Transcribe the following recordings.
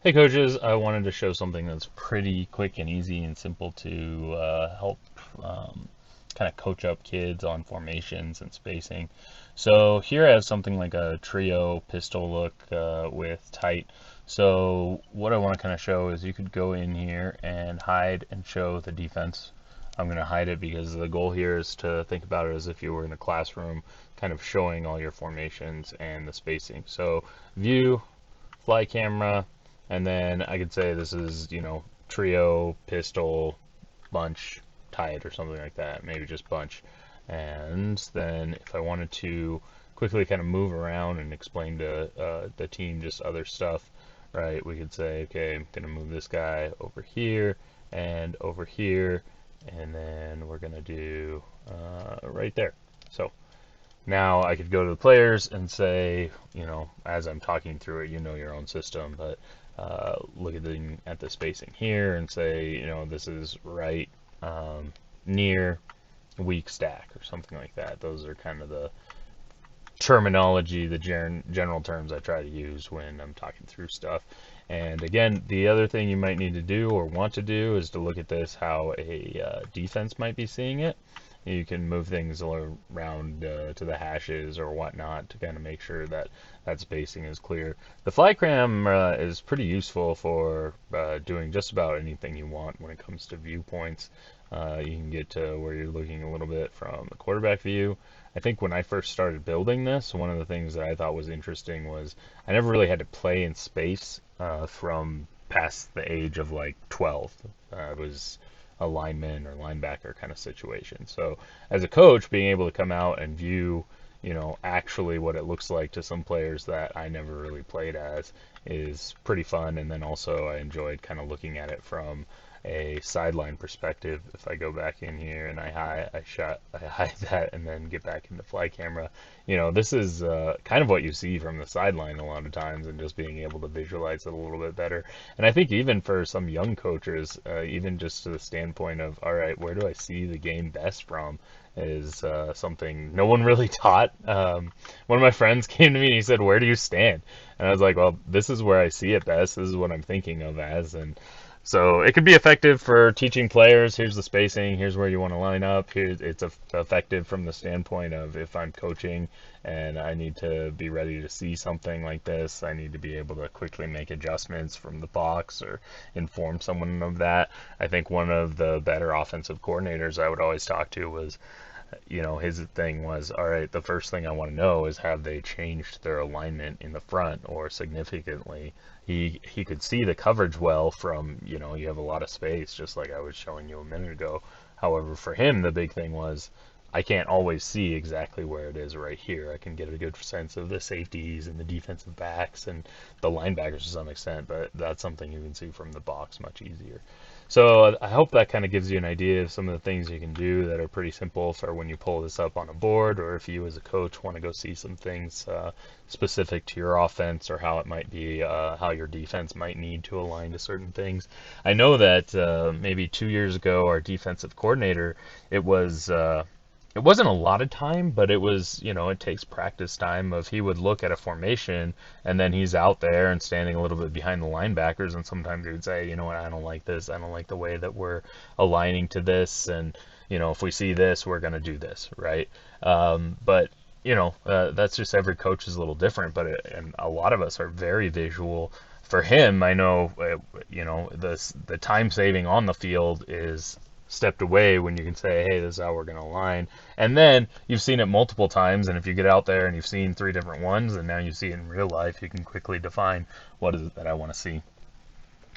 Hey coaches, I wanted to show something that's pretty quick and easy and simple to help kind of coach up kids on formations and spacing. So here I have something like a trio pistol look with tight. So what I want to kind of show is you could go in here and hide and show the defense. I'm going to hide it because the goal here is to think about it as if you were in a classroom, kind of showing all your formations and the spacing. So view, fly camera, and then I could say this is, trio, pistol, bunch, tight, or something like that. Maybe just bunch. And then if I wanted to quickly kind of move around and explain to the team just other stuff, right, we could say, okay, I'm going to move this guy over here and over here, and then we're going to do right there. So now I could go to the players and say, as I'm talking through it, you know your own system, but look at the spacing here and say, this is right, near, weak stack or something like that. Those are kind of the terminology, the general terms I try to use when I'm talking through stuff. And again, the other thing you might need to do or want to do is to look at this how a defense might be seeing it. You can move things around to the hashes or whatnot to kind of make sure that that spacing is clear. The fly camera is pretty useful for doing just about anything you want when it comes to viewpoints. You can get to where you're looking a little bit from the quarterback view. I think when I first started building this, one of the things that I thought was interesting was I never really had to play in space from past the age of like 12. It was a lineman or linebacker kind of situation. So as a coach, being able to come out and view, actually what it looks like to some players that I never really played as is pretty fun. And then also I enjoyed kind of looking at it from a sideline perspective. If I go back in here and I hide that and then get back into fly camera, this is kind of what you see from the sideline a lot of times, and just being able to visualize it a little bit better. And I think even for some young coaches, even just to the standpoint of, all right, where do I see the game best from? Is something no one really taught. One of my friends came to me and he said, "Where do you stand?" And I was like, "Well, this is where I see it best. This is what I'm thinking of as." And so it could be effective for teaching players. Here's the spacing. Here's where you want to line up. Here, it's effective from the standpoint of if I'm coaching and I need to be ready to see something like this, I need to be able to quickly make adjustments from the box or inform someone of that. I think one of the better offensive coordinators I would always talk to was, his thing was, all right, the first thing I want to know is have they changed their alignment in the front or significantly. He could see the coverage well from, you have a lot of space, just like I was showing you a minute ago. However, for him, the big thing was I can't always see exactly where it is right here. I can get a good sense of the safeties and the defensive backs and the linebackers to some extent, but that's something you can see from the box much easier. So I hope that kind of gives you an idea of some of the things you can do that are pretty simple for when you pull this up on a board, or if you as a coach want to go see some things specific to your offense or how it might be, how your defense might need to align to certain things. I know that maybe 2 years ago, our defensive coordinator, it was. It wasn't a lot of time, but it was, it takes practice time of he would look at a formation and then he's out there and standing a little bit behind the linebackers, and sometimes he would say, you know what, I don't like this. I don't like the way that we're aligning to this, and if we see this, we're going to do this, right? But that's just every coach is a little different, but and a lot of us are very visual. For him, I know, the time saving on the field is stepped away when you can say, hey, this is how we're going to align. And then you've seen it multiple times, and if you get out there and you've seen 3 different ones, and now you see it in real life, you can quickly define what is it that I want to see.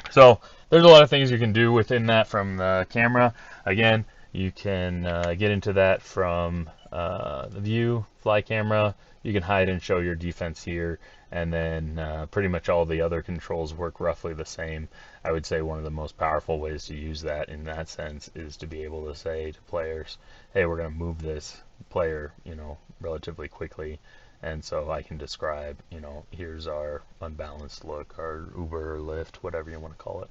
So there's a lot of things you can do within that from the camera. Again, you can get into that from the view, fly camera. You can hide and show your defense here, and then pretty much all the other controls work roughly the same. I would say one of the most powerful ways to use that in that sense is to be able to say to players, hey, we're going to move this player, relatively quickly. And so I can describe, here's our unbalanced look, our Uber or Lyft, whatever you want to call it.